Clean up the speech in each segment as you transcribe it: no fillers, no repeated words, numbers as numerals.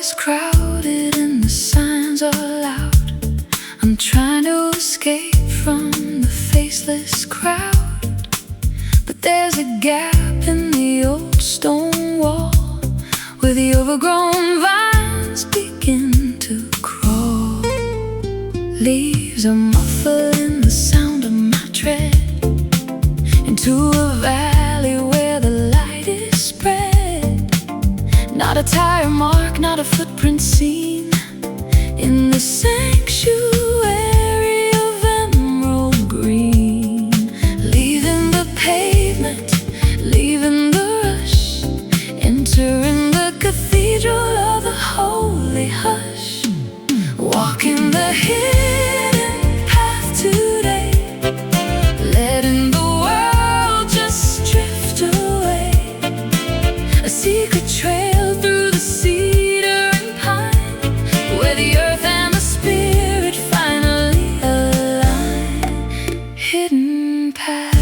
is crowded and the signs are loud. I'm trying to escape from the faceless crowd, but there's a gap in the old stone wall where the overgrown vines begin to crawl. Leaves are muffled in the sound of my tread into a valley where the light is spread. Not a tire mark, not a footprint seen in the sanctuary of emerald green. Leaving the pavement, leaving the rush, entering the cathedral of the holy hush. Walking the hidden path today, letting the world just drift away. A secret trail through the cedar and pine, where the earth and the spirit finally align. Hidden path.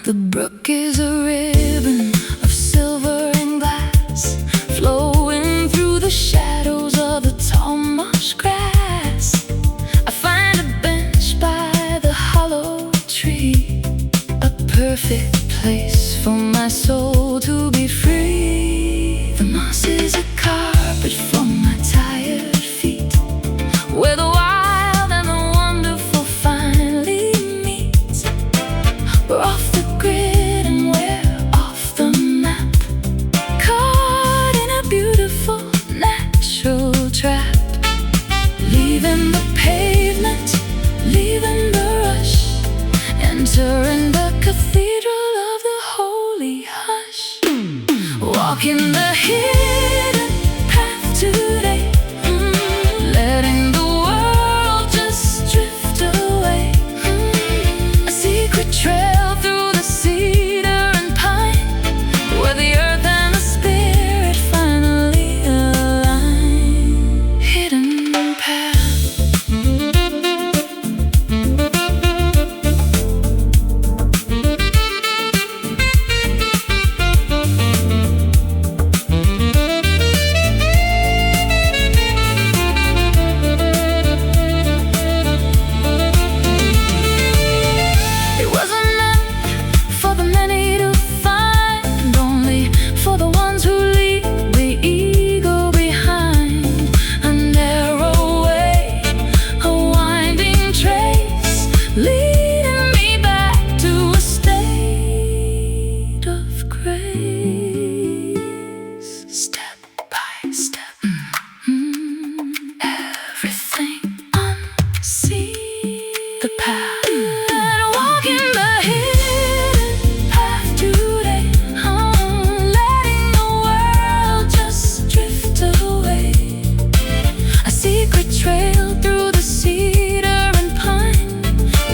The brook is a ribbon of silver and glass, flowing through the shadows of the tall marsh grass. I find a bench by the hollow tree, a perfect place for my soul to be free. The moss is a carpet for my tired feet, where the wild and the wonderful finally meet. We're off the grid and we're off the map, caught in a beautiful natural trap. Leaving the pavement, leaving the rush, entering the cathedral of the holy hush. Walking the hidden path today, letting the world just drift away. A secret trail through the cedar and pine, where the earth and the spirit finally align. Hidden path. It wasn't meant for the many to find, only for the ones who leave the ego behind. A narrow way, a winding trace, leading me back to a state of grace. Step by step, everything unseen. The path. Walking the hidden path today, letting the world just drift away. A secret trail through the cedar and pine,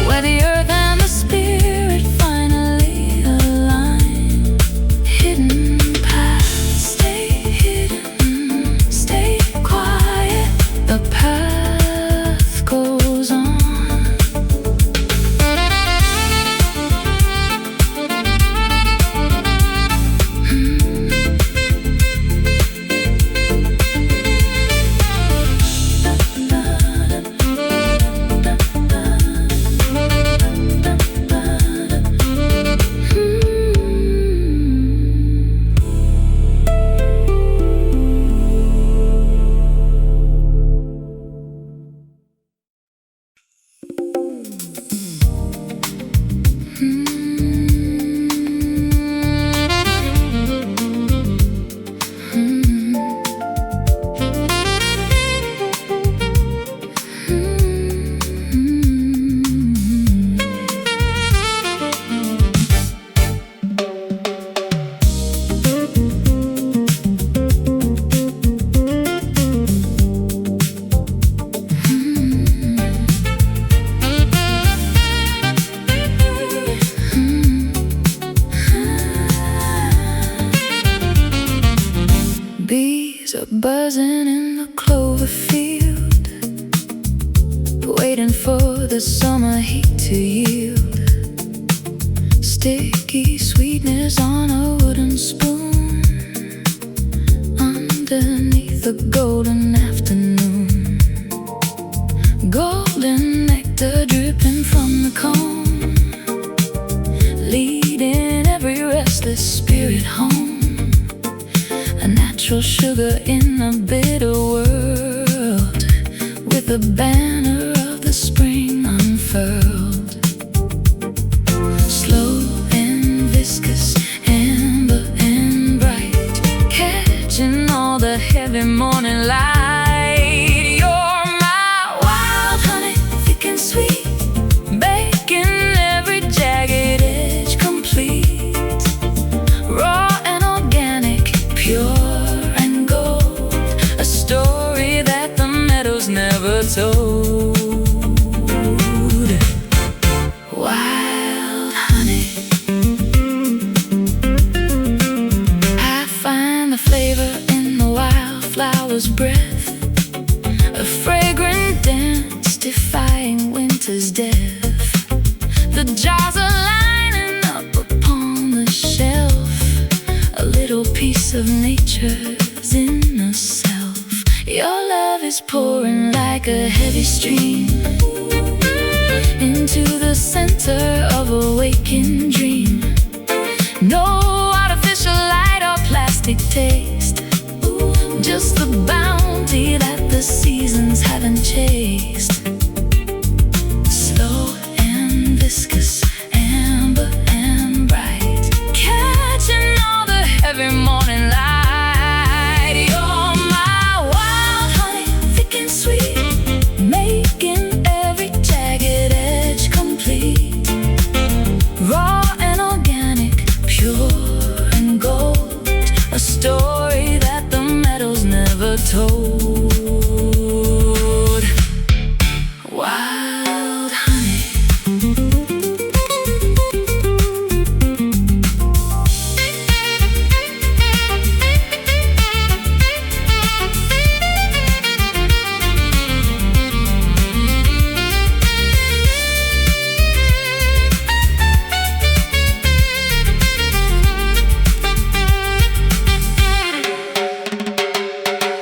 where the earth and the spirit finally align. Hidden path. Stay hidden, stay quiet. The path goes on. buzzing in the clover field, waiting for the summer heat to yield. sticky sweetness on a wooden spoon underneath the golden afternoon. Golden nectar dripping from the cone, leading every restless spirit home. A natural sugar in a bitter world, with the banner of the spring unfurled. Slow and viscous, amber and bright, catching all the heavy morning light. You're my wild honey, thick and sweet, baking every jagged edge complete. Raw and organic, pure and gold, a story that the meadows never told. Wild honey, I find the flavor in the wildflower's breath, a fragrant dance defying winter's death. The jars are lining up upon the shelf, a little piece of nature's inner self. Your love is pouring like a heavy stream into the center of a waking dream. No artificial light or plastic taste, just the bounty that the seasons haven't chased. Slow and viscous, amber and bright, catching all the heavy morning light. You're my wild honey, thick and sweet, making every jagged edge complete. Raw and organic, pure and gold, a story that the meadows never told. Wild honey.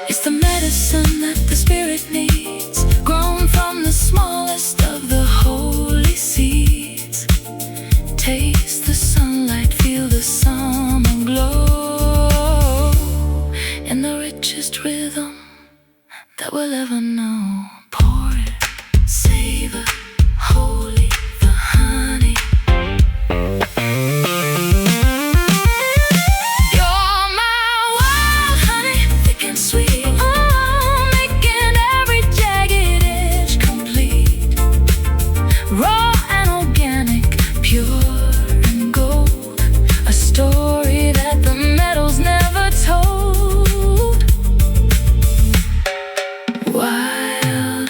It's the medicine that the spirit needs, grown from the smallest of the holy seeds. Taste the sunlight, feel the summer glow, in the richest rhythm that we'll ever know. Pour it, savor, holy, the honey. You're my wild honey, thick and sweet, making every jagged edge complete. Raw and organic, pure and gold, a story that the meadows never told. Wild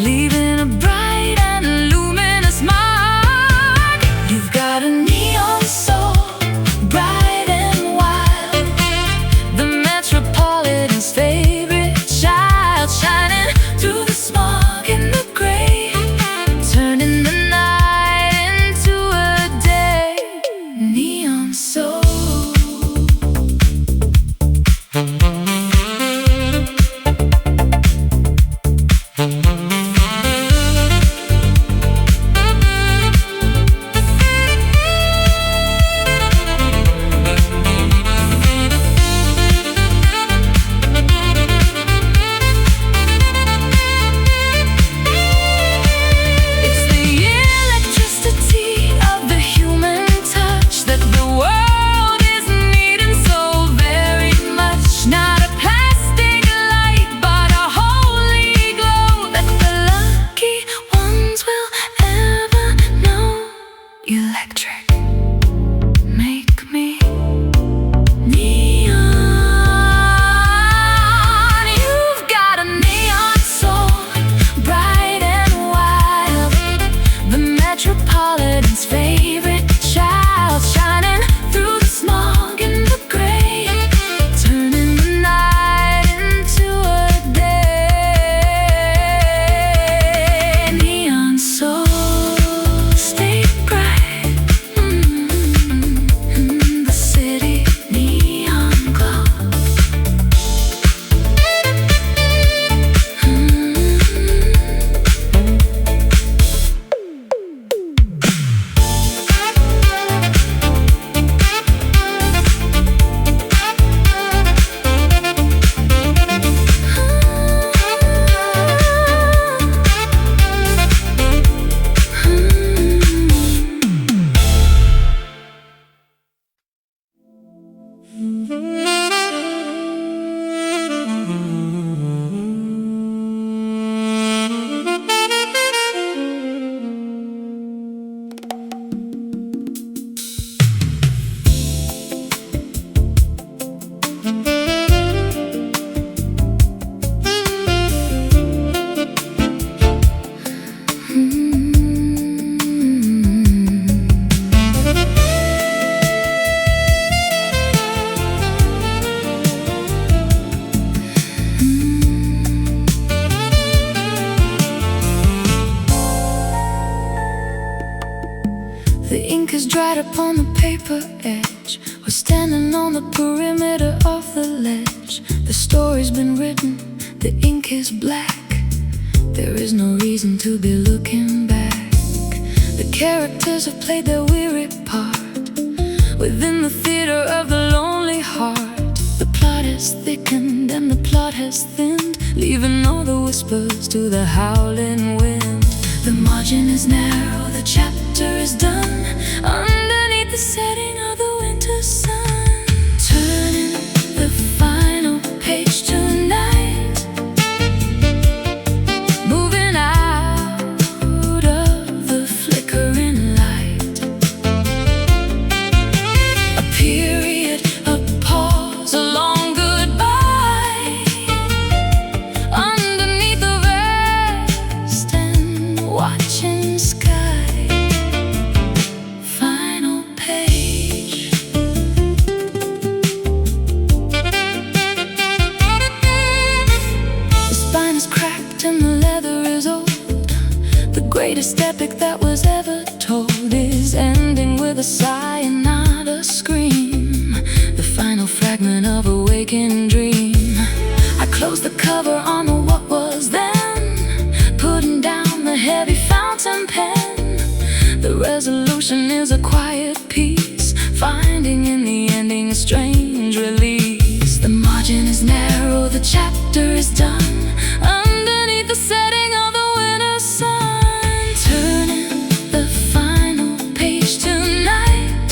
leaving a bright and luminous mark. You've got a neon soul, bright and wild, the metropolitan's favorite child, shining through the smog and the gray, turning the night into a day. Neon soul. Metropolitan's favorite child, shining through the smog and the gray, turning the night into a day. Neon soul, stay bright, the city neon glow. The ink is dried upon the paper edge. We're standing on the perimeter of the ledge. The story's been written, the ink is black. There is no reason to be looking back. The characters have played their weary part within the theater of the lonely heart. The plot has thickened and the plot has thinned, leaving all the whispers to the howling wind. The margin is narrow, the chapter is done, underneath the setting of the winter sun. Turning the final page tonight, moving out of the flickering light. A period, a pause, a long goodbye, underneath the vast and watching sky. Final page. The spine is cracked and the leather is old. The greatest epic that was ever told is ending with a sigh and not a scream. The final fragment of a waking dream. I closed the cover on the what was then, putting down the heavy fountain pen. The resolution is a quiet peace, finding in the ending a strange release. The margin is narrow, the chapter is done, underneath the setting of the winter sun. Turning the final page tonight,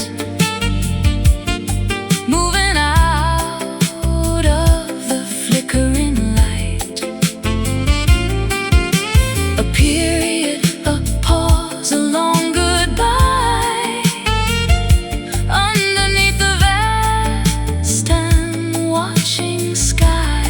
moving out of the flickering light. A period, a pause, a long goodbye, underneath the vast and watching sky.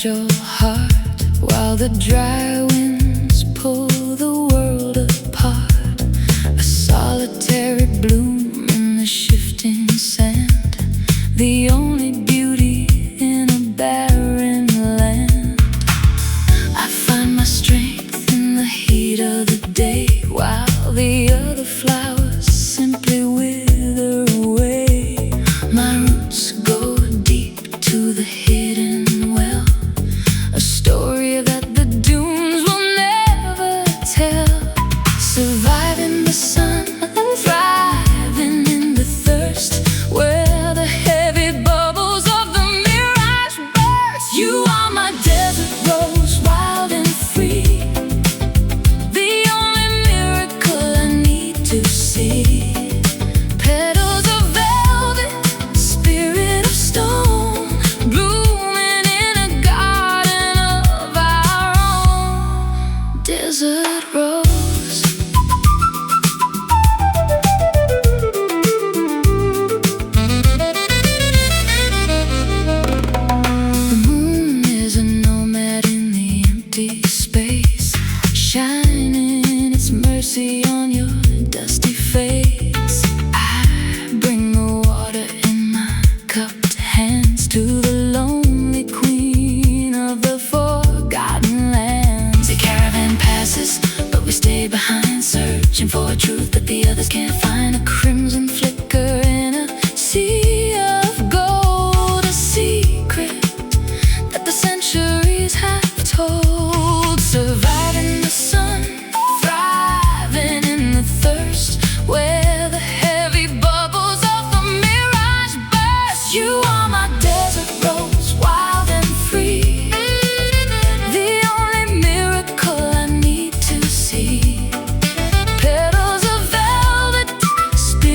fragile heart, while the dry winds pull the world apart. A solitary bloom in the shifting sand, the only beauty in a barren land. I find my strength in the heat of the day, while the other flowers simply wither away. My roots go deep to the hidden well, a story that the dunes will never tell. Surviving the sun, thriving in the thirst, where the heavy bubbles of the mirage burst. You are my desert rose, wild and free, the only miracle I need to see. Petals of velvet, spirit of stone, blooming in a garden of our own. Desert rose. The moon is a nomad in the empty space, shining its mercy on your dusty face. I bring the water in my cupped hands to the lonely queen of the forgotten lands. The caravan passes, but we stay behind, searching for a truth that the others can't find. A crimson flicker in a sea of gold, a secret that the centuries have told. Surviving the sun, thriving in the thirst, where the heavy bubbles of the mirage burst. You are my desert rose, wild and free, the only miracle I need to see. Petals of velvet, spirit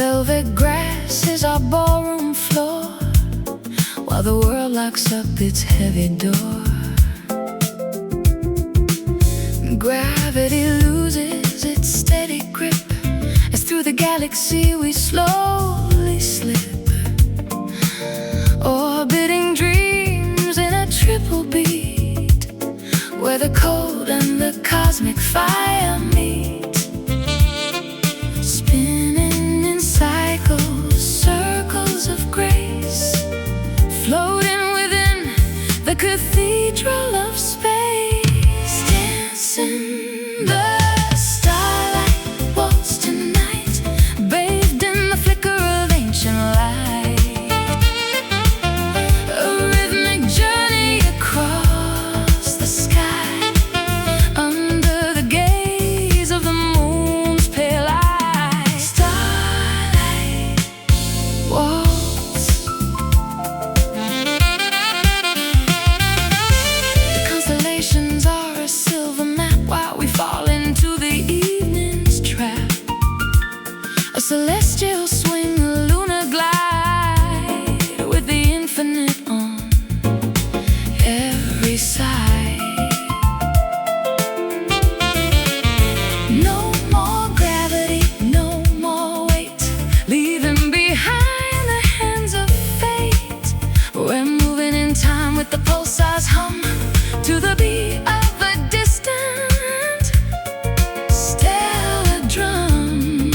Velvet grass is our ballroom floor, while the world locks up its heavy door. Gravity loses its steady grip as through the galaxy we slowly slip, orbiting dreams in a triple beat, where the cold and the cosmic fire meet. Spinning in cycles, circles of grace, floating within the cathedral of space. Dancing the starlight waltz tonight, bathed in the flicker of ancient light. A rhythmic journey across the sky, under the gaze of the moon's pale eye. Starlight waltz. The constellations are a silver map, while we fall into the evening's trap. A celestial swing, a lunar glide, with the infinite on every side. No more gravity, no more weight, leaving behind the hands of fate. We're moving in time with the pulsar's hum, to the beat of a distant stellar drum.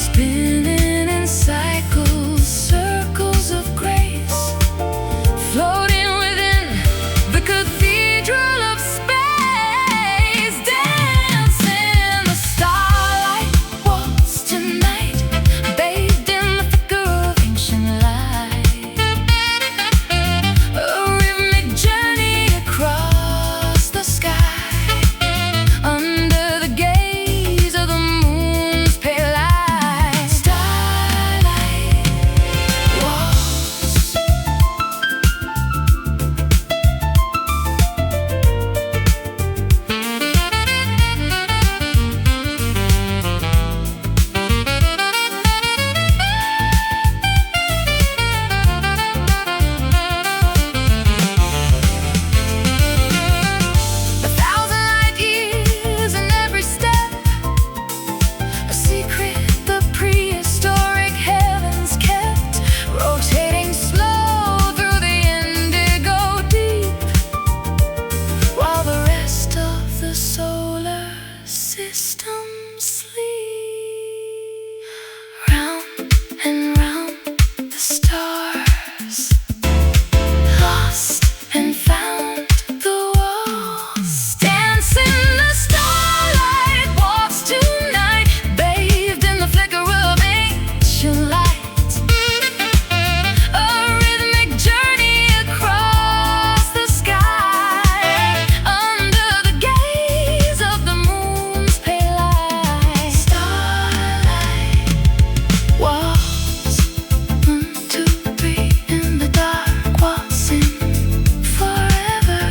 Spinning in cycles, circles of grace, floating within the cathedral of space. Dancing the starlight waltz tonight, bathed in the flicker of ancient light. A rhythmic journey across the sky, under the gaze of the moon's pale eye. Starlight waltz. A thousand light years in every step, a secret the prehistoric heavens kept, rotating slow through the indigo deep, while the rest of the solar system sleep. Round and round the stars, lost and found the walls. Dancing the starlight waltz tonight, bathed in the flicker of ancient light. A rhythmic journey across the sky, under the gaze of the moon's pale eye. Starlight waltz, 1, 2, 3, in the dark, waltzing forever.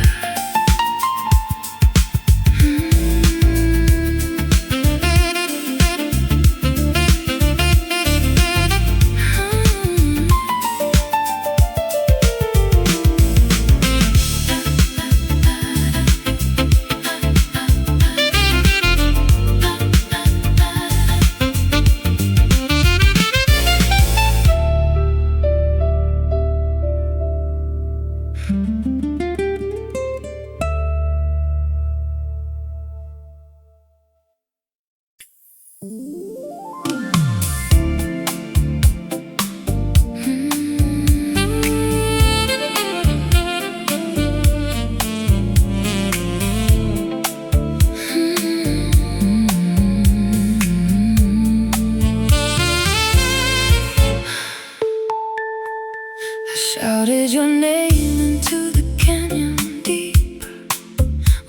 I shouted your name into the canyon deep,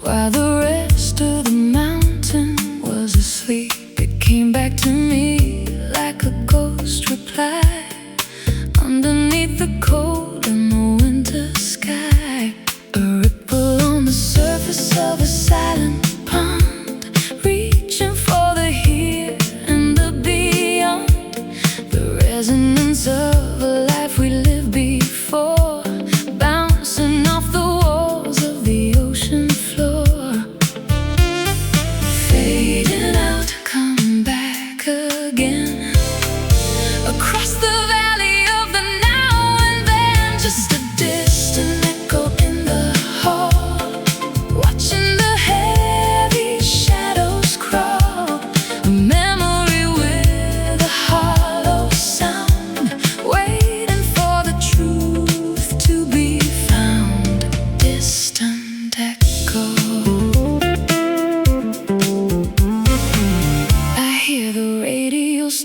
while the rest of the mountain was asleep. It came back to me like a ghost reply, underneath the cold and the winter sky. A ripple on the surface of a silent pond, reaching for the here and the beyond.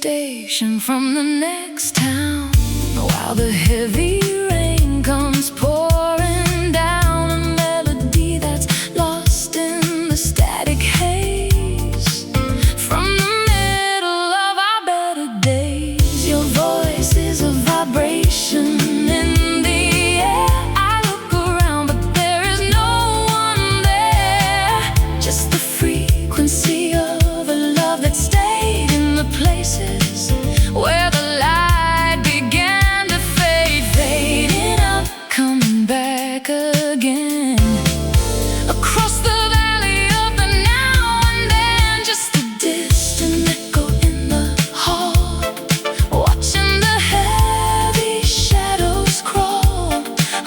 station from the next town, while the heavy rain comes pouring down, a melody that's lost in the static haze. From the middle of our better days, your voice is a vibration in the air. I look around, but there is no one there, just the frequency of a love that stayed in the places where the light began to fade, fading out, coming back again. Across the valley of the now and then, just a distant echo in the hall, watching the heavy shadows crawl.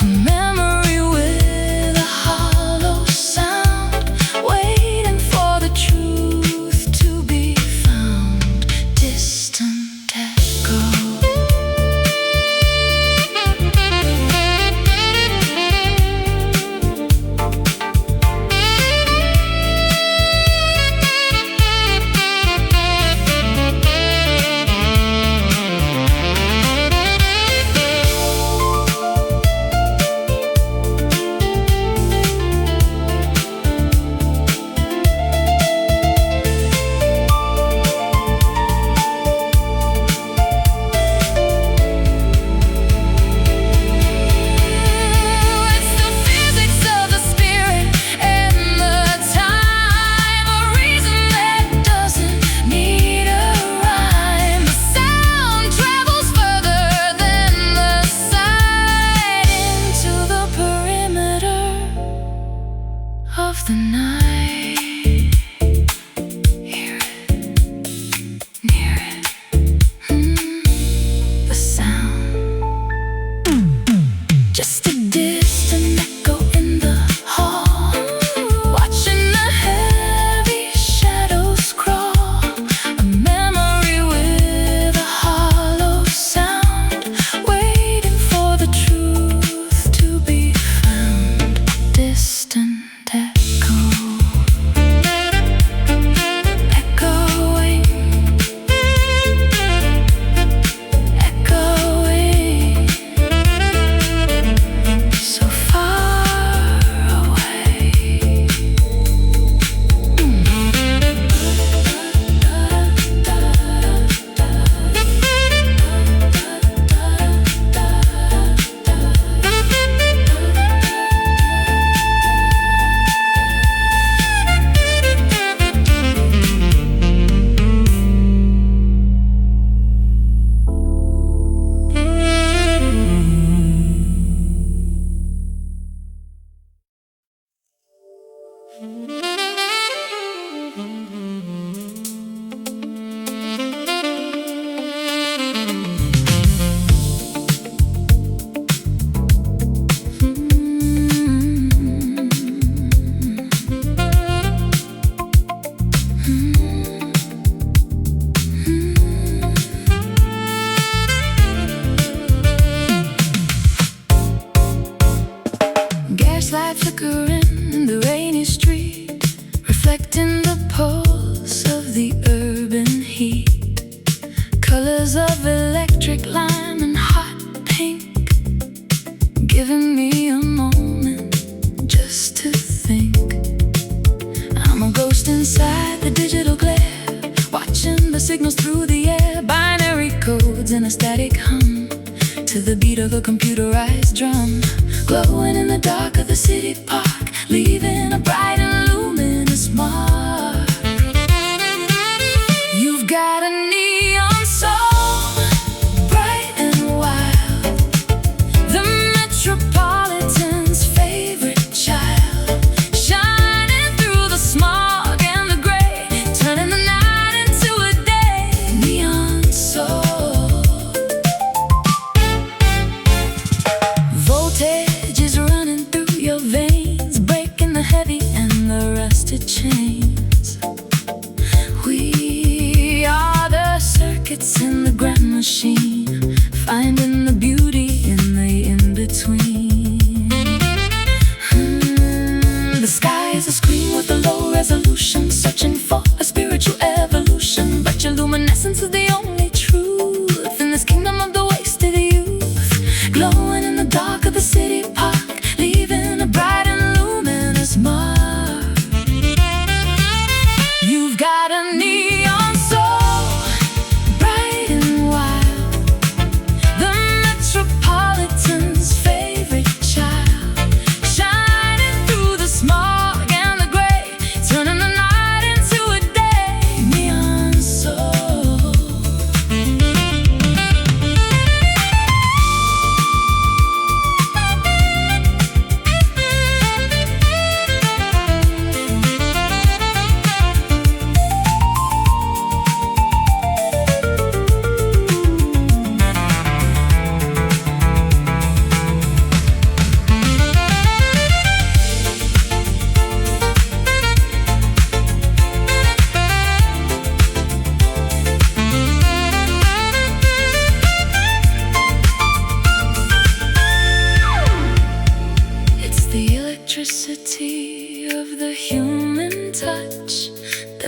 A memory with a hollow sound, waiting for the truth to be found. Distant echo. It's the physics of the spirit and the time, a reason that doesn't need a rhyme. The sound travels further than the sight, into the perimeter of the night. Hear it, near it, the sound. Just a distant echo in the hall, watching the heavy shadows crawl. A memory with a hollow sound, waiting for the truth to be found. Distant echo, echoing, echoing, so far away. Gaslight flickering in the rainy street, reflecting the pulse of the urban heat. Colors of electric lime and hot pink, giving me a moment just to think. I'm a ghost inside the digital glare, watching the signals through the air. Binary codes in a static hum, to the beat of a computerized drum. Glowing in the dark of the city park, leaving a bright and luminous mark. You've got a neon soul, bright and wild, the metropolitan's favorite child, shining through the smog and the gray, turning the night into a day. Neon soul. Voltage is running through your veins, breaking the heavy and the rusted chains. We are the circuits in the grand machine, finding the beauty in the in-between. The sky is a screen with a low resolution, searching for a spiritual evolution, but your luminescence is the only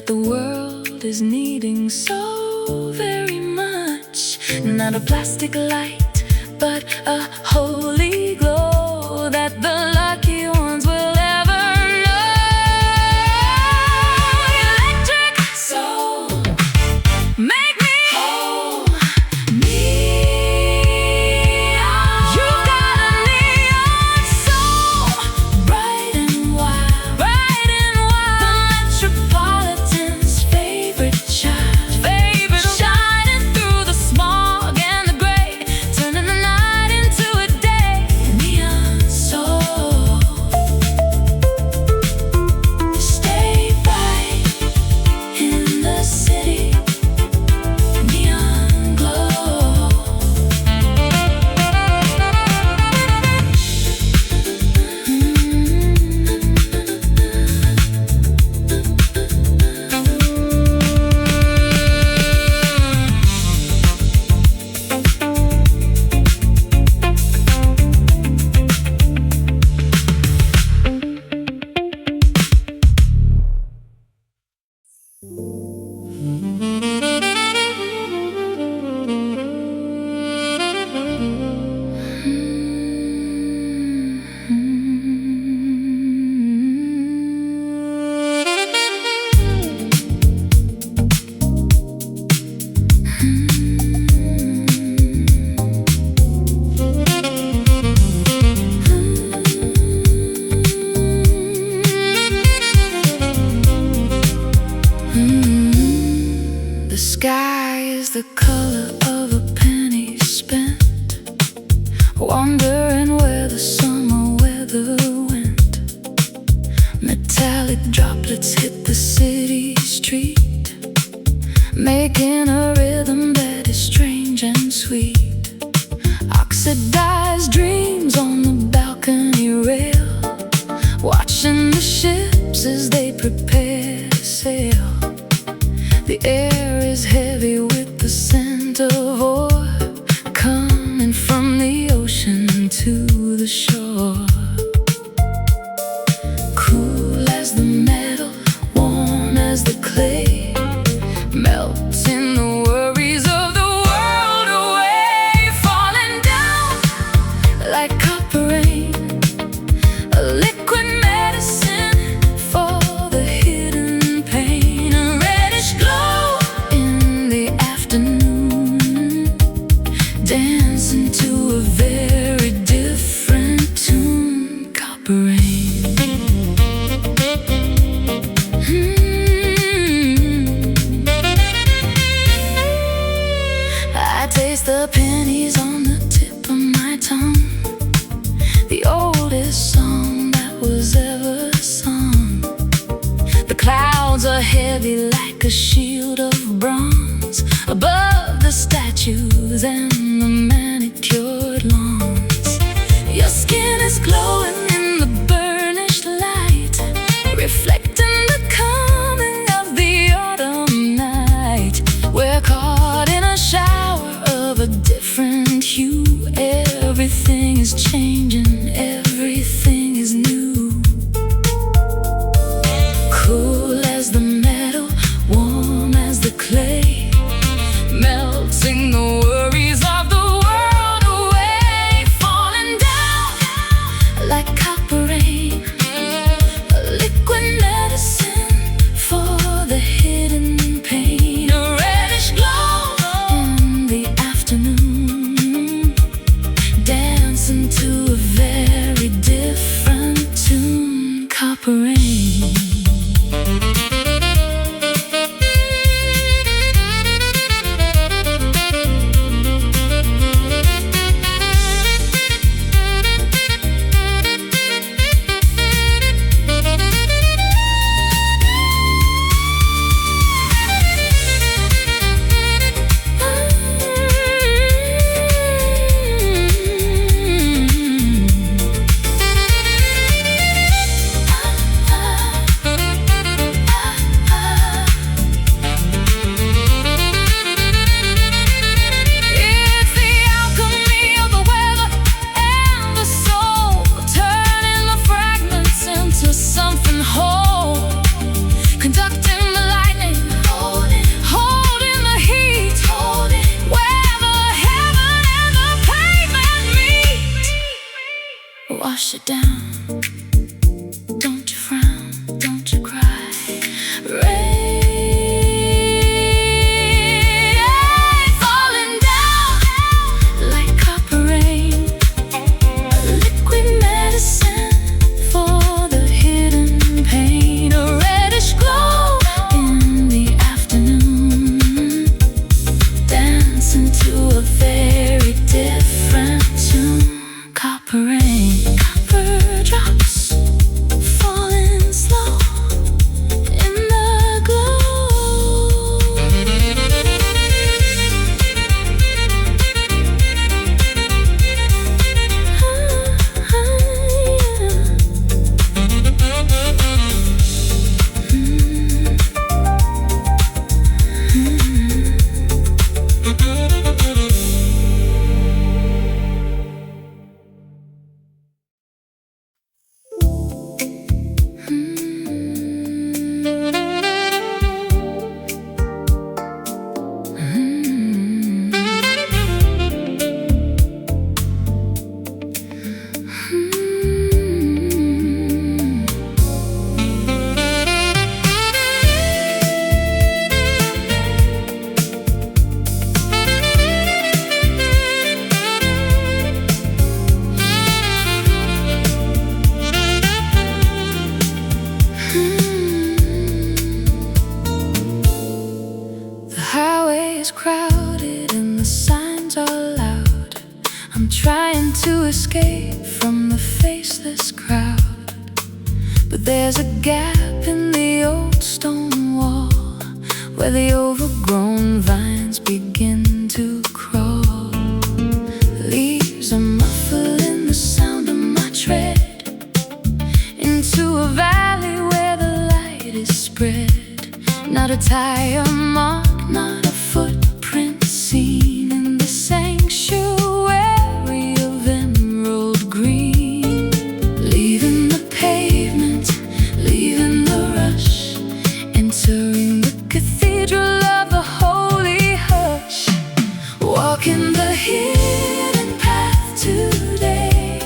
that the world is needing so very much. Not a plastic light, but a holy glow that the lucky ones will ever know. Electric soul, make me whole. Neon, you've got a neon soul, bright and wild, bright and wild. The metropolitan's favorite child, shining through the smog and the gray, turning the night into a day. Neon soul, stay bright in the city. Neon glow. The sky is the color of a penny spent, wondering where the summer weather went. Metallic droplets hit the city street, making a rhythm that is strange and sweet. Oxidized dreams on the balcony rail, watching the ships as they prepare to sail. The air is heavy with the scent of ore, coming from the ocean to the shore. Cool as the metal, warm as the clay, melting the worries of the world away. Falling down like copper rain, a liquid medicine for the hidden pain. A reddish glow in the afternoon, dancing to a very different tune. Copper rain. I taste the pennies on the tip of my tongue, the oldest song that was ever sung. The clouds are heavy like a shield of bronze above the statues and the manicured lawns. Your skin is glowing in the burnished light, reflecting the coming of the autumn night. We're caught in a shower of a different hue. Everything is changing, everything is new. Cool as the metal, warm as the clay, melting the worries of the world away. Falling down like copper rain, a liquid medicine for the hidden pain. A reddish glow in the afternoon, dancing to a very different tune. Copper rain. wash it down. Don't you frown, don't you cry. Rain falling down like copper rain, a liquid medicine for the hidden pain. A reddish glow in the afternoon, dancing to a very different tune. Copper rain, copper drops falling slow in the glow. The highway is crowded and the signs are loud. I'm trying to escape from the faceless crowd, but there's a gap in the old stone wall where the overgrown vines begin to crawl. Leaves are muffling the sound of my tread into a valley where the light is spread. Not a tire mark, not a footprint seen in the sanctuary of emerald green. Leaving the pavement, leaving the rush, entering the cathedral of the holy hush. Walking the hidden path today,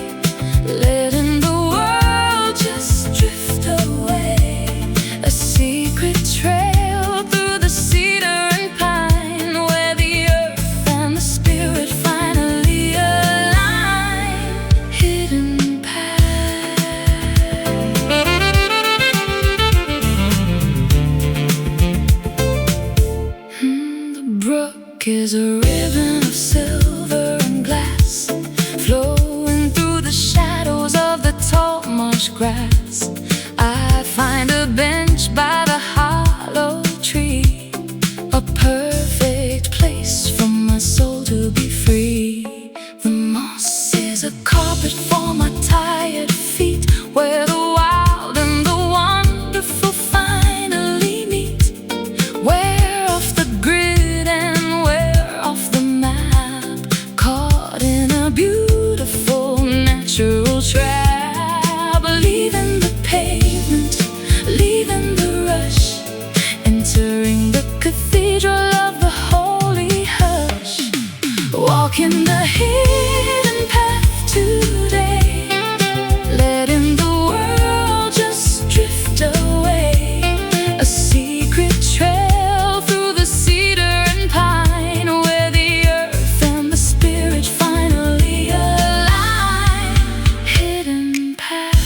letting the world just drift away. A secret trail through the cedar and pine, where the earth and the spirit finally align. Hidden path. The brook is a ribbon of silver and glass, flowing through the shadows of the tall marsh grass. I find a bench by the hollow tree, a perfect place for my soul to be free. The moss is a carpet for my tired feet, where the wild and the wonderful finally meet. We're off the grid and we're off the map, caught in a beautiful natural trap. Leaving the pavement, leaving the rush, entering the cathedral of the holy hush. Walking the hidden path today, letting the world just drift away. A secret trail through the cedar and pine, where the earth and the spirit finally align. Hidden path.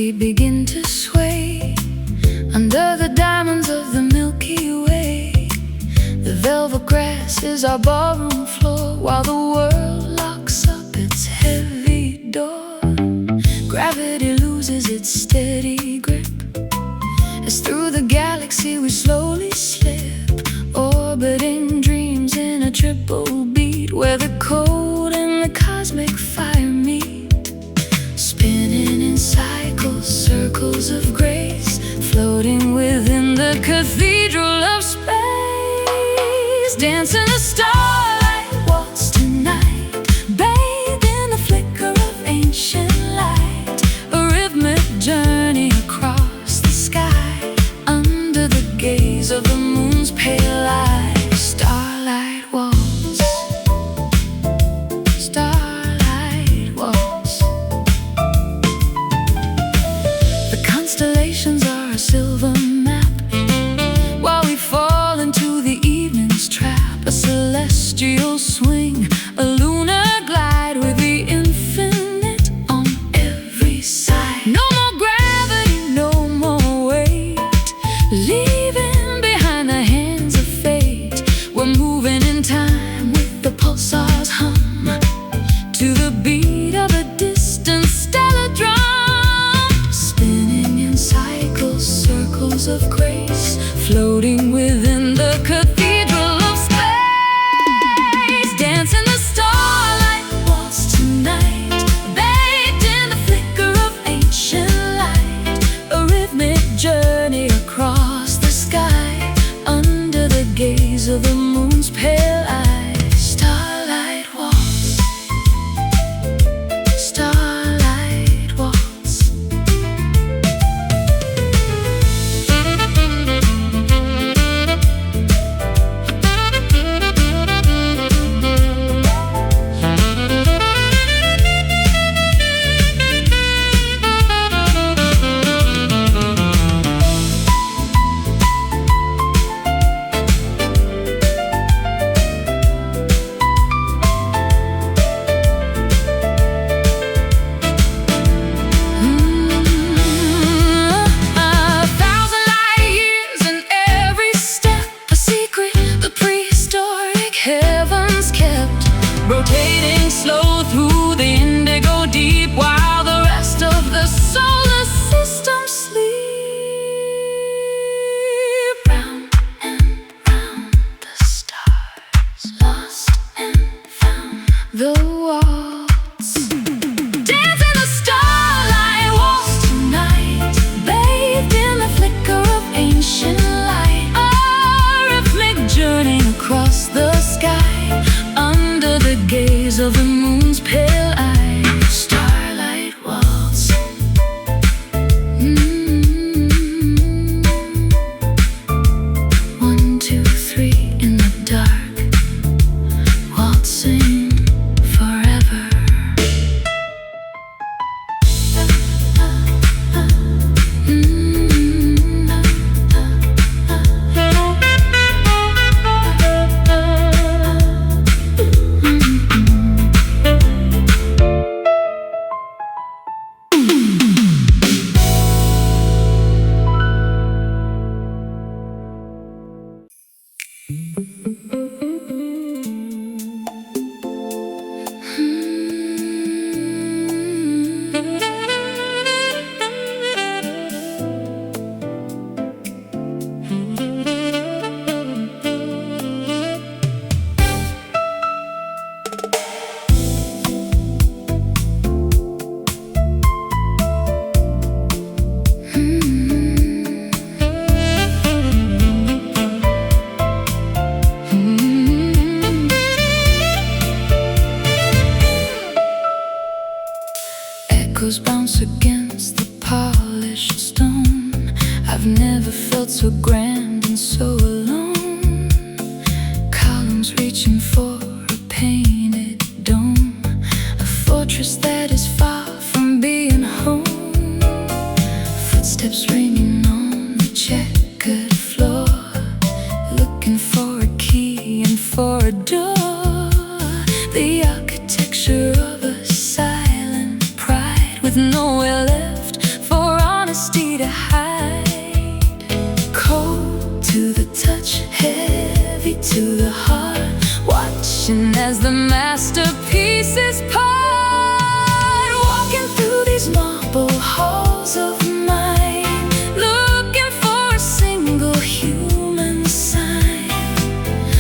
we begin to sway under the diamonds of the Milky Way. The velvet grass is our ballroom floor, while the world locks up its heavy door. Gravity loses its steady grip as through the galaxy we slowly slip, orbiting dreams in a triple beat, where the cold and the cosmic fire meet. Spinning in cycles, circles of grace, floating within the cathedral of space. Dance in the starlight waltz tonight, bathed in the flicker of ancient light. A rhythmic journey across the sky, under the gaze of the moon's pale eyes. Starlight waltz, starlight waltz. The constellations are a silver map, while we fall into the evening's trap. A celestial swing, a lunar glide, with the infinite on every side. No more gravity, no more weight, leaving behind the hands of fate. We're moving in time with the pulsar's hum, to the beat of a distant stellar drum. Spinning in cycles, circles of grace, floating within the cathedral of space. Dance in the starlight waltz tonight, bathed in the flicker of ancient light. A rhythmic journey across the sky, under the gaze of the moon's pale eyes. Starlight waltz, starlight waltz. Rotating slow through the indigo deep, while the rest of the solar system sleep. Round and round the stars, lost and found. The waltz. Dance in the starlight waltz tonight, bathed in the flicker of ancient light. A rhythmic journey across the sky, under the gaze of the moon's pale eyes. Starlight waltz. One, two, three in the dark, waltzing forever. Echoes bounce against the polished stone. I've never felt so grand and so alone. Columns reaching for a painted dome, a fortress that is far from being home. Footsteps ringing on the checkered floor, looking for a key and for a door. The architecture of a silent pride, with nowhere left for honesty to hide. Cold to the touch, heavy to the heart, watching as the masterpieces part. Walking through these marble halls of mine, looking for a single human sign.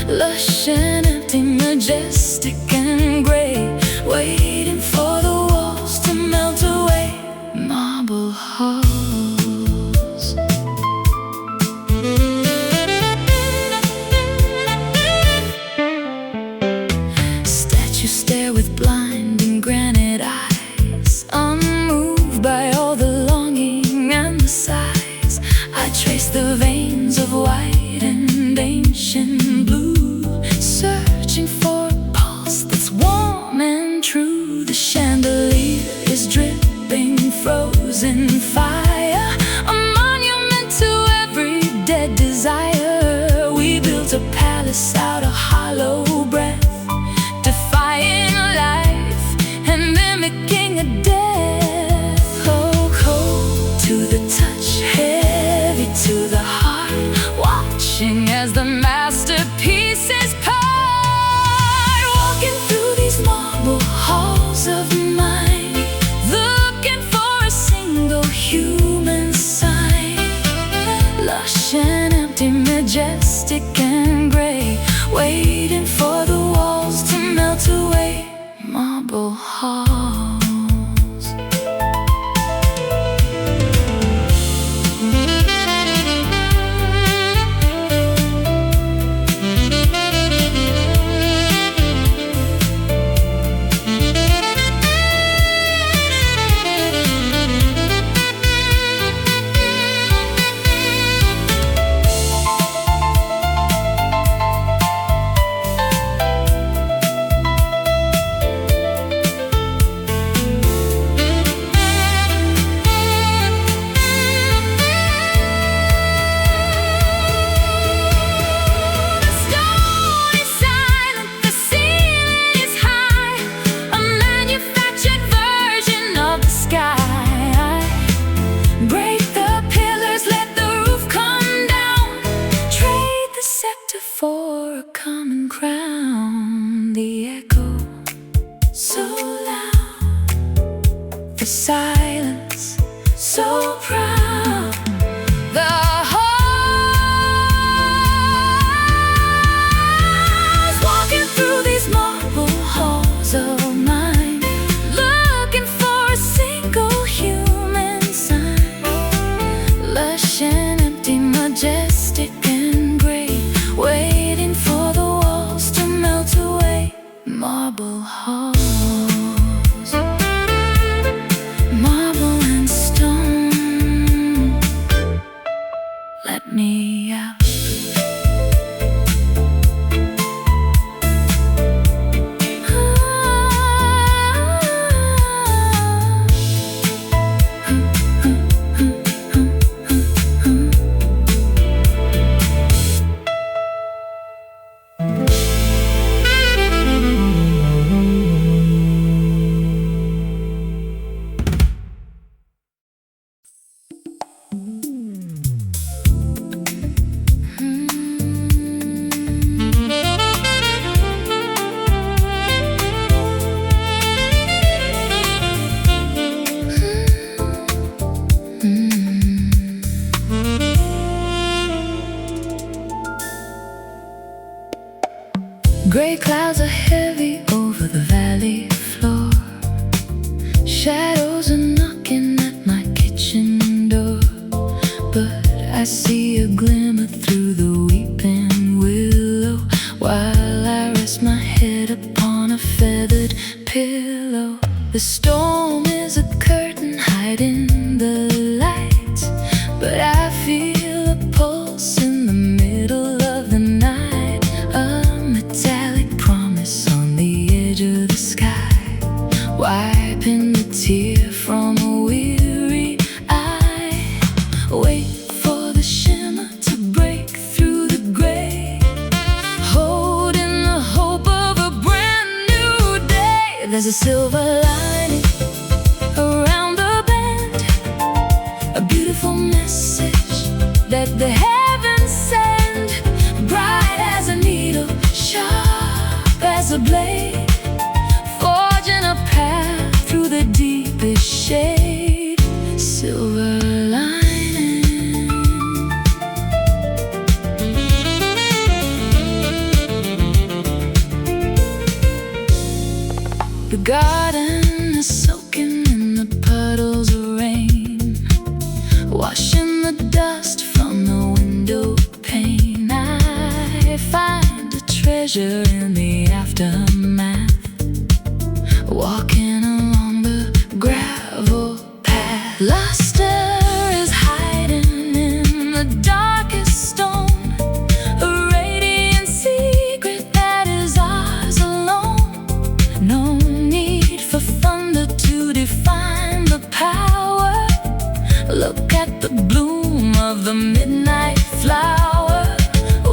Lush and empty, majestic and gray, waiting for the walls to melt away. Marble halls. Statues stare with blinding granite eyes, unmoved by all the longing and the sighs. I trace the veins of white and ancient blue, searching for a pulse that's warm and true. The chandelier is dripping frozen fire, a monument to every dead desire. We built a palace out of hollow breath, defying life and mimicking a death. Oh, cold to the touch, heavy to the heart, watching as the masterpieces part. Walking through these marble halls of mine, looking for a single human sign. Lush and empty, majestic and gray, waiting for the walls to melt away. Marble halls. For a common crown, the echo so loud, the silence so proud. The halls, walking through these marble halls of mine, looking for a single human sign. Lush and empty, majestic and gray, waiting for the walls to melt away. Marble halls, marble and stone, let me out. Gray clouds are heavy over the valley floor. Shadows are knocking at my kitchen door, but I see a glimmer through the weeping willow, while I rest my head upon a feathered pillow. The storm is a curtain hiding the light, but I feel a pulse in the middle of the night, a metallic promise on the edge of the sky, wiping the tear from a weary eye. Wait for the shimmer to break through the gray, holding the hope of a brand new day. There's a silver lining around the bend, a beautiful garden is soaking in the puddles of rain, washing the dust from the window pane. I find a treasure in the aftermath, walking along the gravel path. Luster is hiding in the darkest stone, a radiant secret that is ours alone. No need for thunder to define the power. Look at the bloom of the midnight flower.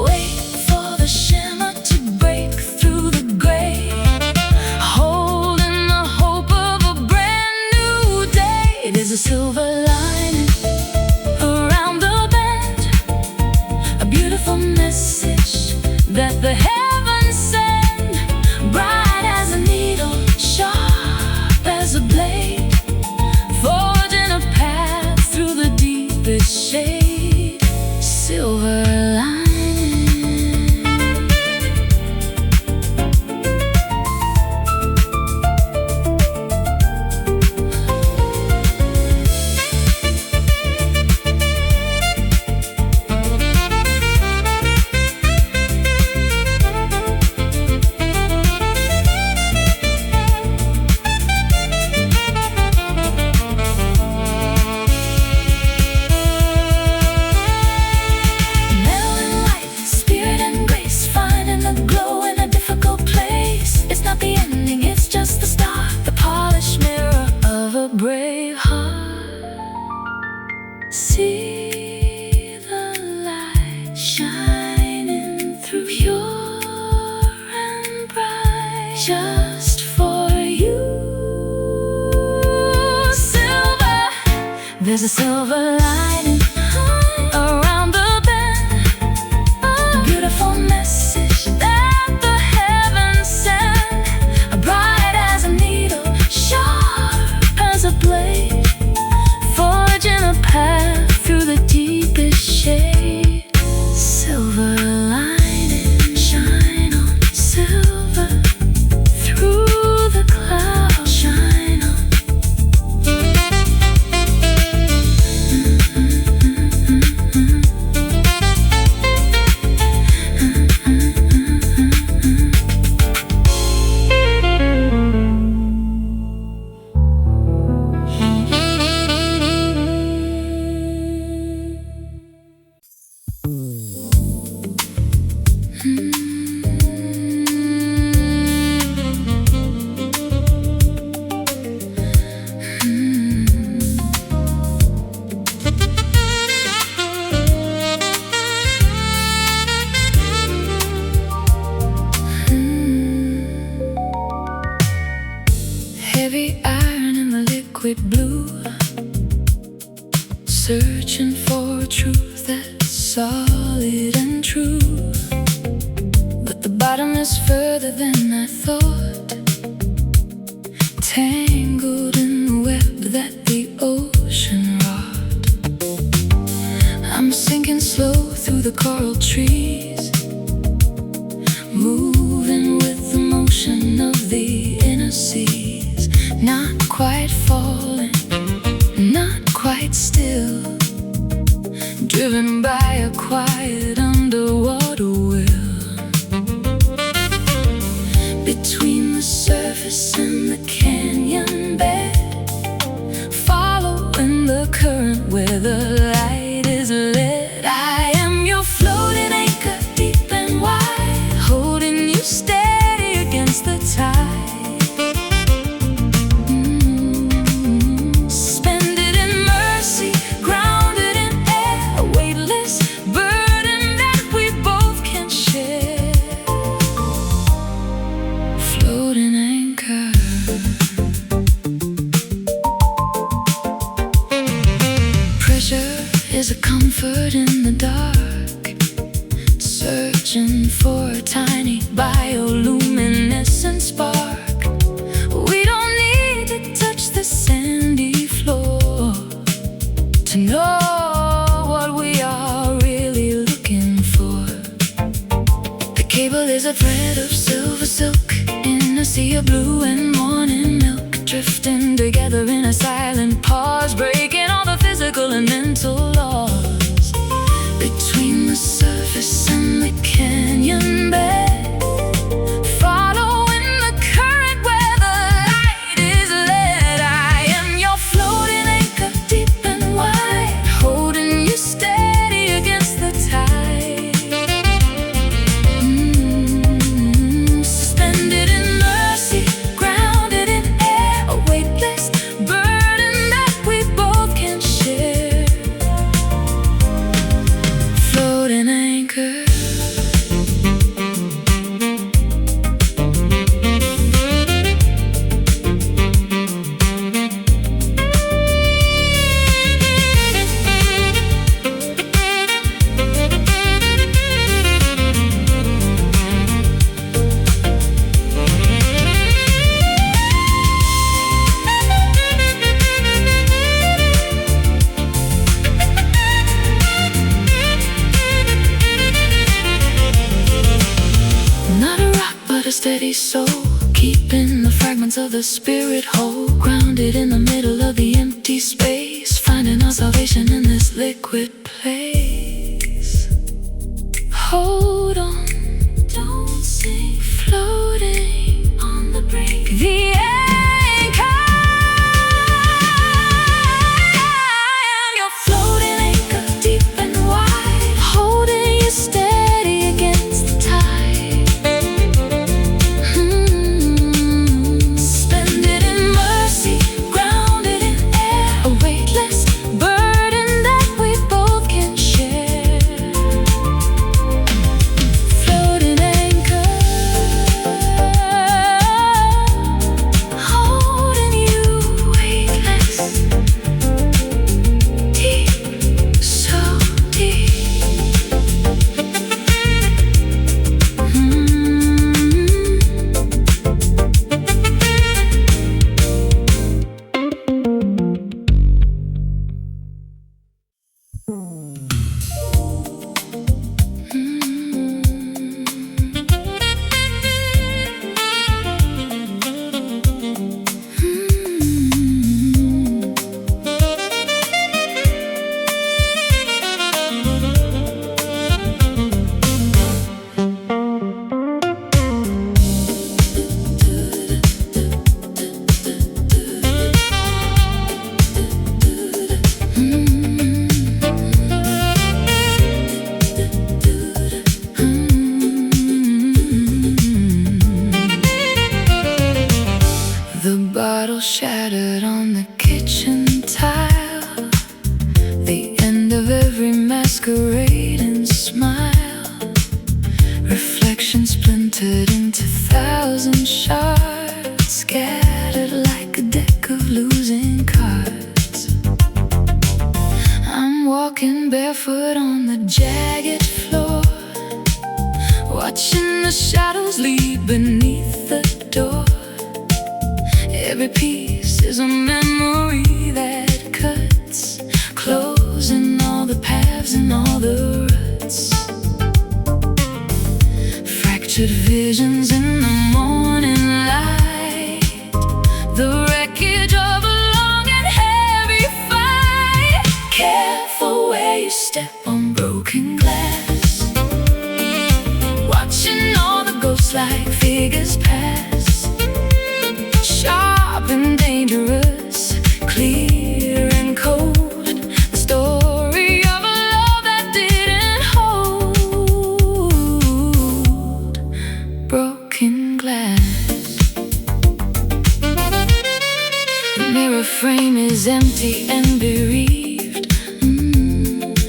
Wait for the shimmer to break through the gray, holding the hope of a brand new day. There's a silver lining around the bend, a beautiful message that the heavens send, bright as a needle, sharp as a blade, forging a path through the deepest shade. Silver lining. Brave heart, see the light shining through, pure and bright, just for you. Silver, there's a silver lining around the bend, a beautiful message that the heavens send, bright as a needle, sharp as a blade, forging a path through the deepest shade. Silver lining, shine on silver, through the clouds, shine on. Heavy iron in the liquid blue, searching for a truth that's solid and true. But the bottom is further than I thought, tangled in the web that the ocean wrought. I'm sinking slow through the coral trees, moving with the motion of the inner seas. Not quite falling, not quite still, driven by a quiet underwater will. Between the surface and the canyon bed, following the current where the light is led. I am your floating anchor, deep and wide, holding you steady against the tide. Is a comfort in the dark, searching for a tiny bioluminescent spark. We don't need to touch the sandy floor to know what we are really looking for. The cable is a thread of silver silk in a a sea of blue and morning milk, drifting together in a silent pause, breaking all the physical and mental laws. Between the surface and the canyon bed, following the current where the light is led. I am your floating anchor, deep and wide, holding you steady against the tide. Suspended in mercy, grounded in air, a weightless burden that we both can share. Floating anchor. Not a rock, but a steady soul, keeping the fragments of the spirit whole, grounded in the middle of the empty space, finding our salvation in this liquid place. Hold on, don't sink, floating on the brink. The anchor. I am your floating anchor, deep and wide, holding you steady against the tide. Suspended in mercy, grounded in air, a weightless burden that we both can share. Floating anchor, holding you weightless, deep, so deep. The bottle shattered on the kitchen tile, the end of every masquerade and smile. Reflection splintered into thousand shards, scattered like a deck of losing cards. I'm walking barefoot on the jagged floor, watching the shadows lead beneath the door. Every piece is a memory that cuts, closing all the paths and all the ruts. Fractured visions in the morning light, the wreckage of a long and heavy fight. Careful where you step on broken glass, watching all the ghost-like figures pass. Sharp and dangerous, clear and cold, the story of a love that didn't hold. Broken glass. The mirror frame is empty and bereaved,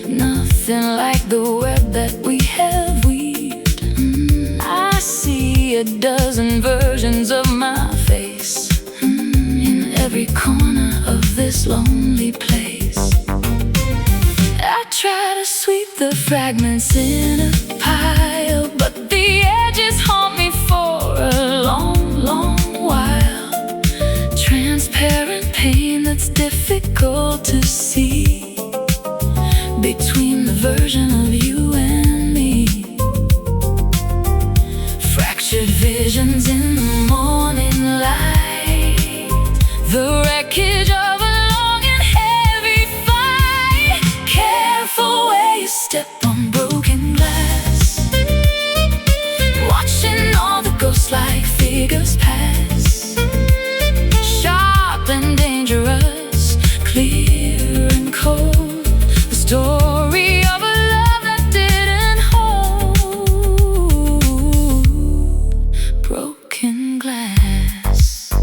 nothing like the web that we have weaved. I see a dozen versions of my face in every corner of this lonely place. I try to sweep the fragments in a pile, but the edges haunt me for a long, long while. Transparent pain that's difficult to see between the version of you and me. Fractured visions in the morning, step on broken glass, watching all the ghost-like figures pass, sharp and dangerous, clear and cold, the story of a love that didn't hold. Broken glass.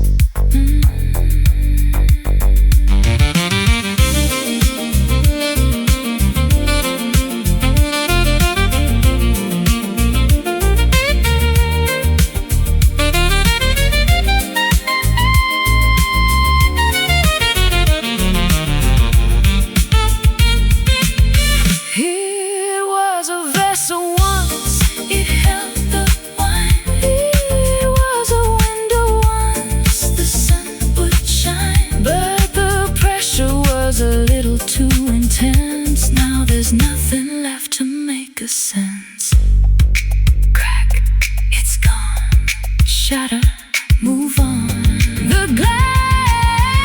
Now there's nothing left to make a sense. Crack, it's gone. Shatter, move on. The glass,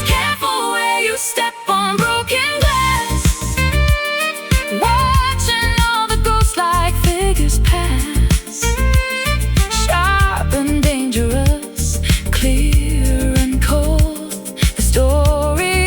careful where you step on broken glass, watching all the ghost-like figures pass, sharp and dangerous, clear and cold, the story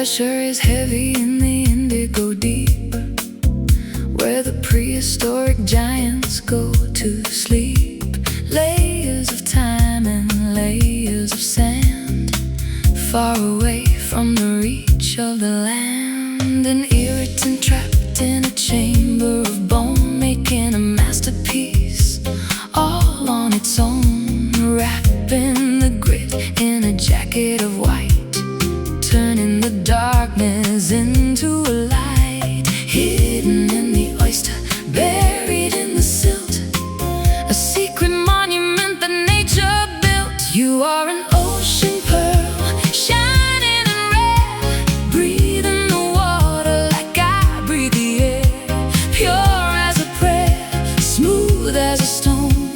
pressure is heavy in the indigo deep, where the prehistoric giants go to sleep. Layers of time and layers of sand, far away from the reach of the land. An irritant trapped in a chamber of bone, making a masterpiece all on its own. Wrapping the grit in a jacket of white, turning the darkness into a light. Hidden in the oyster, buried in the silt, a secret monument that nature built. You are an ocean pearl, shining and rare, breathing the water like I breathe the air. Pure as a prayer, smooth as a stone,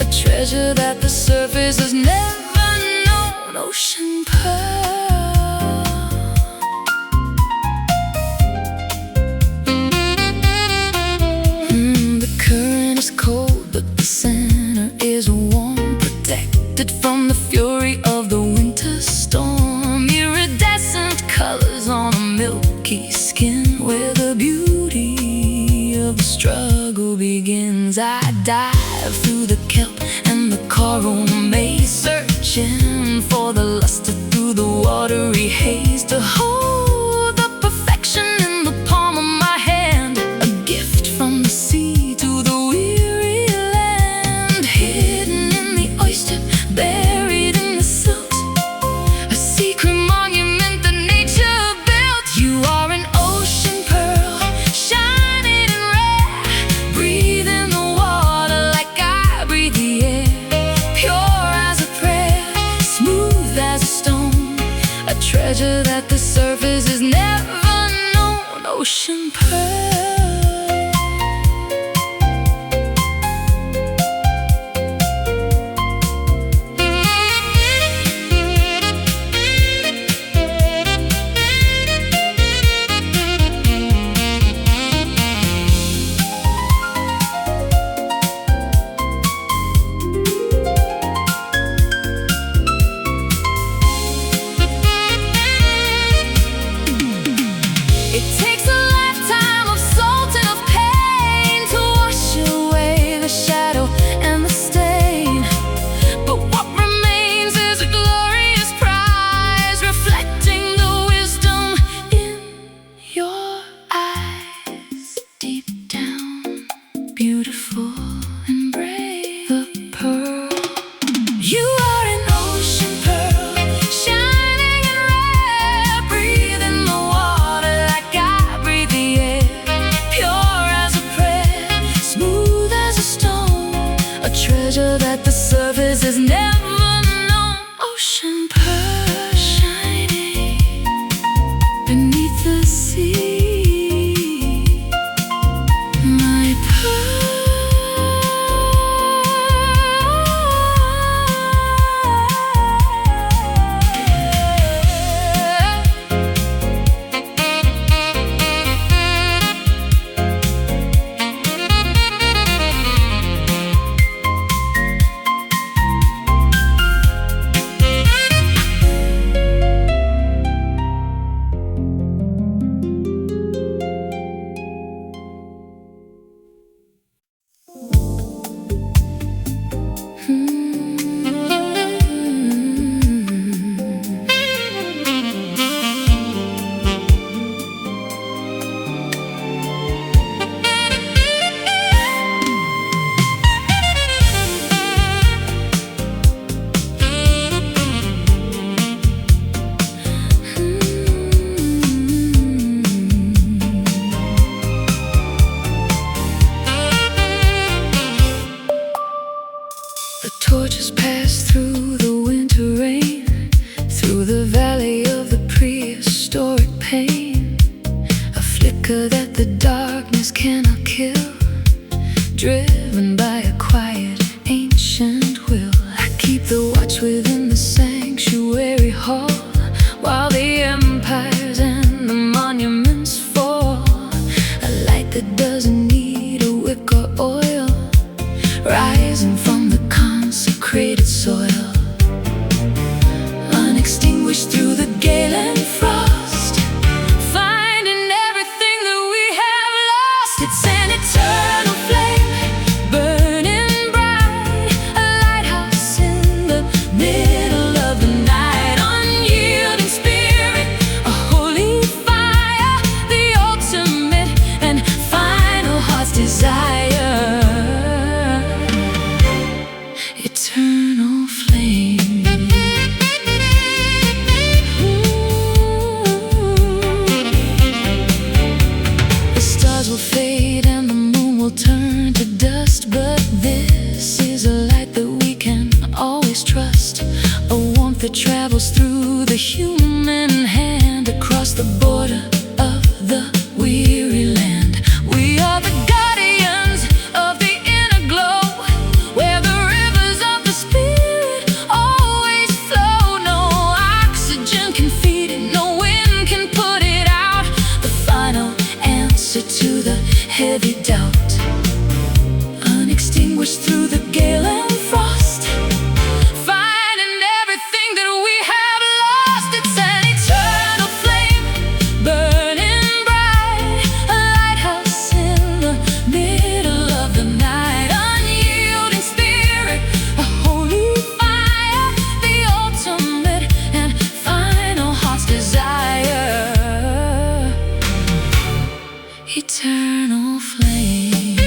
a treasure that the surface has never known. Ocean pearl. Cold, but the center is warm, protected from the fury of the winter storm. Iridescent colors on a milky skin, where the beauty of the struggle begins. I dive through the kelp and the coral maze, searching for the luster through the watery haze, to hold the perfection in the palm of my hand, a gift from the sea. Buried in the silt, a secret monument that nature built. You are an ocean pearl, shining and rare, breathing the water like I breathe the air. Pure as a prayer, smooth as a stone, a treasure that the surface has never known. Ocean pearl. has never known. Ocean pearl shining beneath the sea, my pearl. The torches pass through the winter rain, through the valley of the prehistoric pain. A flicker that the darkness cannot kill, driven by a quiet ancient will. I keep the watch within the sanctuary hall, while the empires and the monuments fall. A light that doesn't need a wick or oil, rising from the consecrated soil, unextinguished through the gale and frost, finding everything that we have lost. It's an eternal flame, burning bright, a lighthouse in the middle of the night, unyielding spirit, a holy fire, the ultimate and final heart's desire. Eternal flame. The stars will fade and the moon will turn to dust, but this is a light that we can always trust, a warmth that travels through the human hand, across the border of the weary land. We are the guardians of the inner glow, where the rivers of the spirit always flow. No oxygen can feed it, no wind can put it out. The final answer to the heavy doubt, unextinguished through the gale and frost, finding everything that we have lost. It's an eternal flame, burning bright, a lighthouse in the middle of the night, unyielding spirit, a holy fire, the ultimate and final heart's desire. Eternal flame.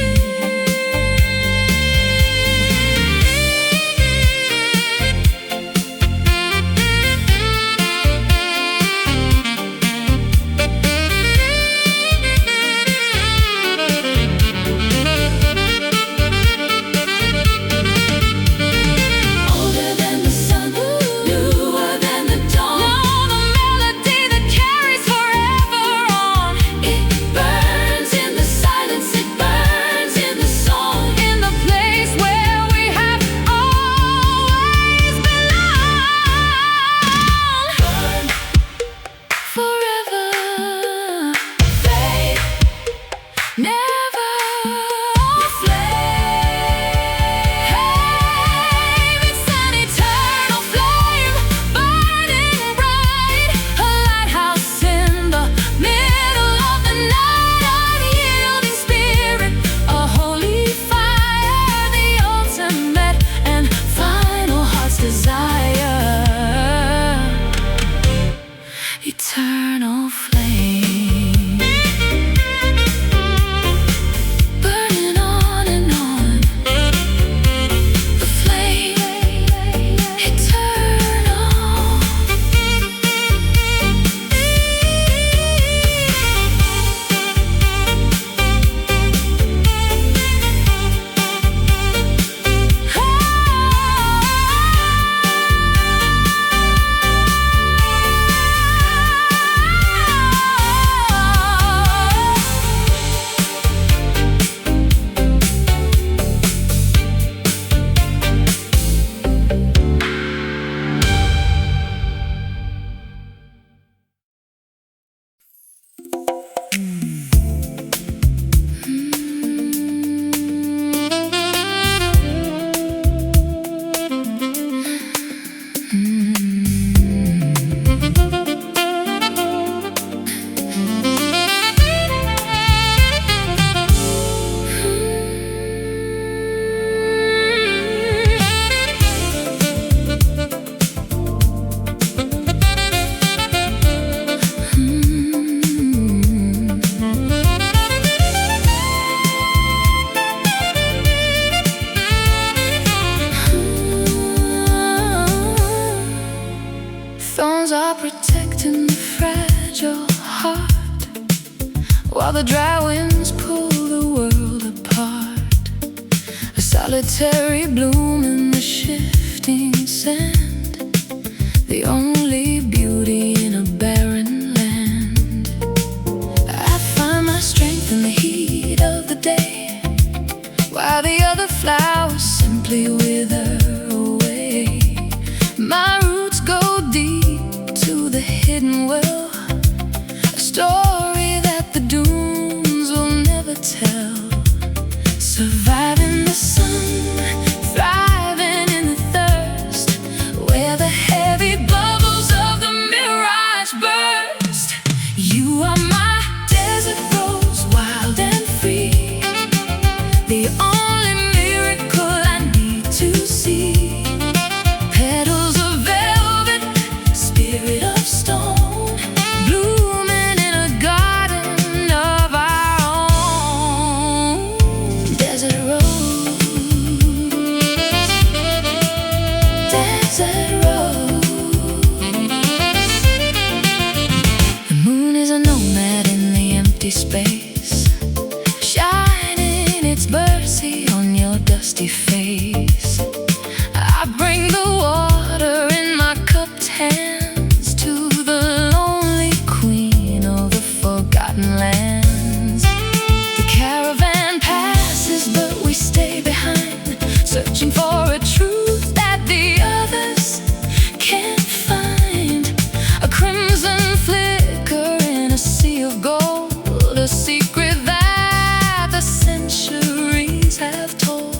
Older than the sun, newer than the dawn. Know the melody that carries forever on. It burns in the silence, it burns the dry winds pull the world apart, a solitary bloom in the shifting sand, the only beauty in a barren land. I find my strength in the heat of the day, while the other flowers simply wither away. My roots go deep to the hidden well, a story that the dunes will never tell. Surviving the sun, thriving in the thirst, where the heavy bubbles of the mirage burst. You are my desert rose, wild and free, the only miracle I need to see. Petals of velvet, spirit of stone, blooming in a garden of our own. Desert rose, desert rose. The moon is a nomad in the empty space, shining its mercy on your dusty face. I bring the water in my cupped hands to the lonely queen of the forgotten lands. The caravan passes, but we stay behind, searching for a truth that the others can't find. A crimson flicker in a sea of gold, a secret that the centuries have told.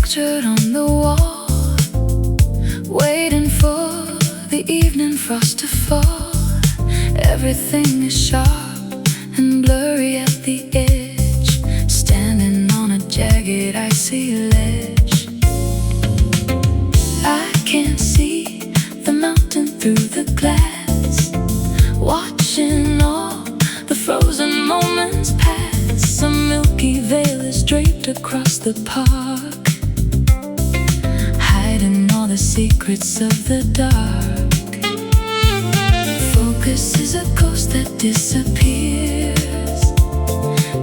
pictured on the wall, waiting for the evening frost to fall. Everything is sharp and blurry at the edge, standing on a jagged icy ledge. I can't see the mountain through the glass, watching all the frozen moments pass. A milky veil is draped across the park, hiding all the secrets of the dark. Focus is a ghost that disappears,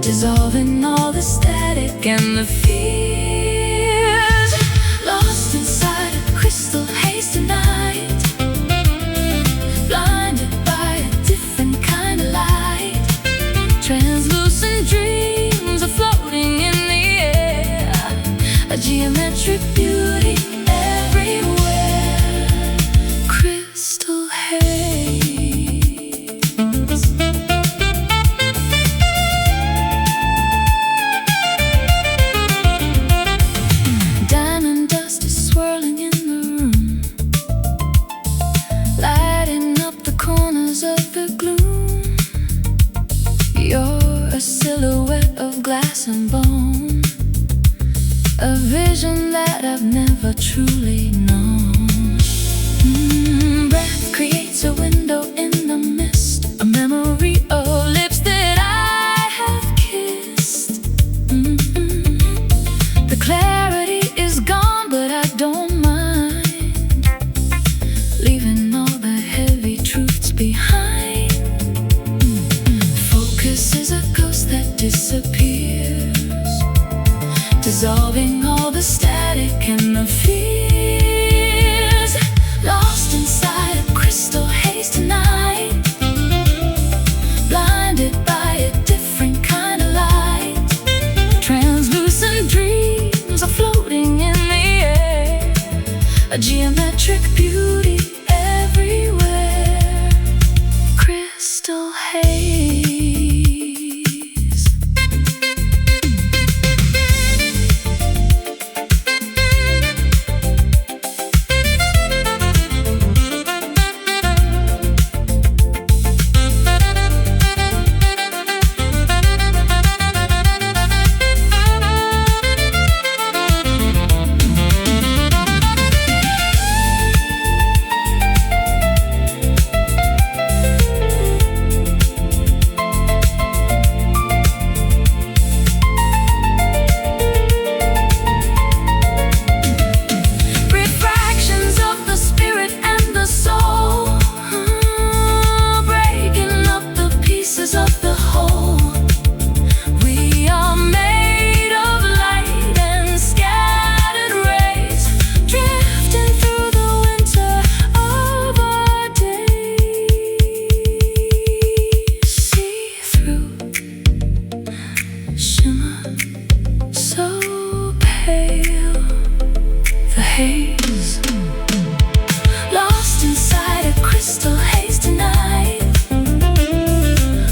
dissolving all the static and the fears. Lost inside a crystal haze tonight, blinded by a different kind of light. Translucent dreams are floating in the air, a geometric beauty everywhere. Crystal haze. Diamond dust is swirling in the room, lighting up the corners of the gloom. You're a silhouette of glass and bone, a vision that I've never truly known. Breath creates a window in the mist, a memory of lips that I have kissed. The clarity is gone, but I don't mind, leaving all the heavy truths behind. Focus is a ghost that disappears, dissolving all the static and the fears. Lost inside a crystal haze tonight, blinded by a different kind of light. Translucent dreams are floating in the air, a geometric beauty everywhere. Crystal haze. Lost inside a crystal haze tonight,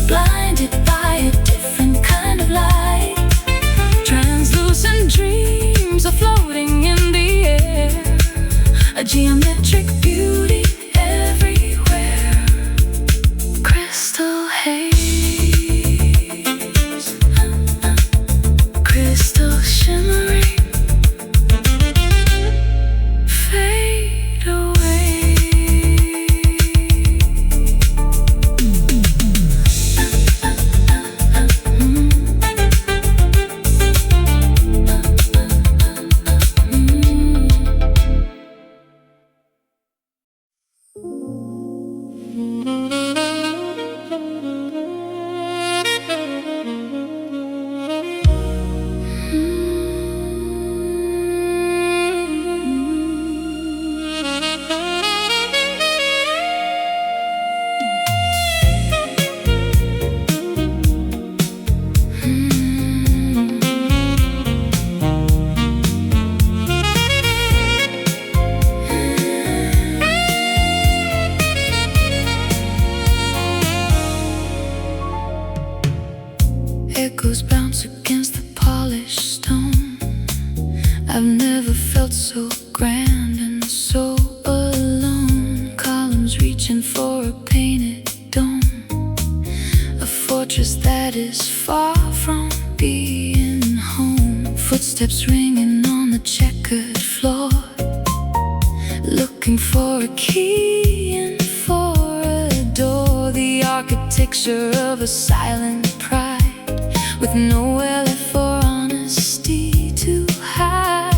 blinded by a different kind of light. Translucent dreams are floating in the air, a geometric beauty everywhere. Crystal haze, crystal shimmering. Echoes bounce against the polished stone. I've never felt so grand and so alone. Columns reaching for a painted dome, a fortress that is far from being home. Footsteps ringing on the checkered floor, looking for a key and for a door. The architecture of a silent pride, with nowhere left for honesty to hide.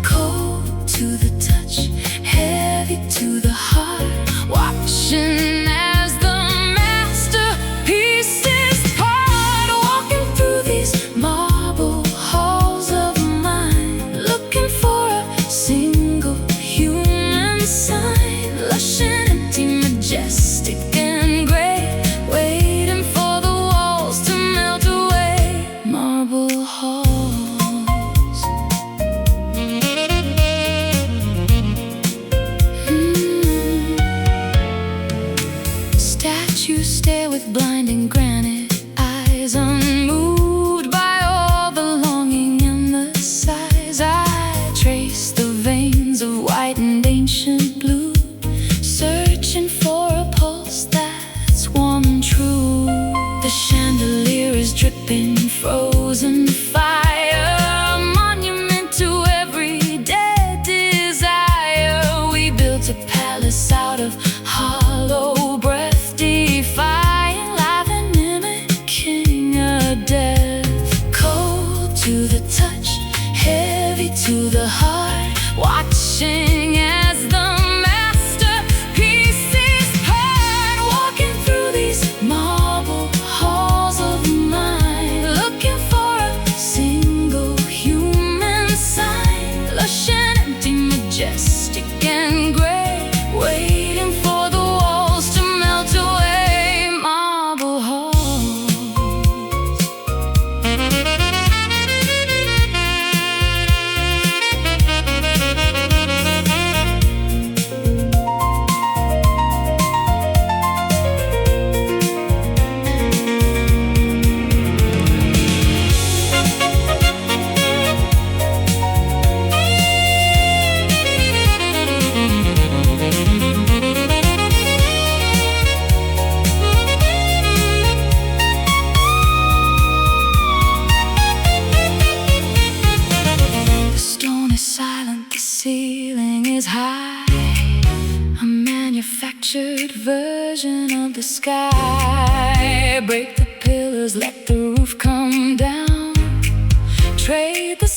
Cold to the touch, heavy to the heart, watching as the masterpieces part. Walking through these marble halls of mine, looking for a single human sign. Lush and empty, majestic and gray, waiting for the walls to melt away. Marble halls. Statues stare with blinding granite eyes, unmoved by all the longing and the sighs. I trace the veins of white and ancient blue, searching for a pulse that's warm and true. The chandelier is dripping frozen fire, a monument to every dead desire. We built a palace out of hollow breath, defying life and mimicking a death. Cold to the touch, heavy to the heart, watching as the masterpieces part. Walking through these marble halls of mine, looking for a single human sign. Lush and empty, majestic and gray, waiting for the walls to melt away. Marble halls. The stone is silent, the ceiling is high, a manufactured version of the sky. Break the pillars, let the roof come down, trade the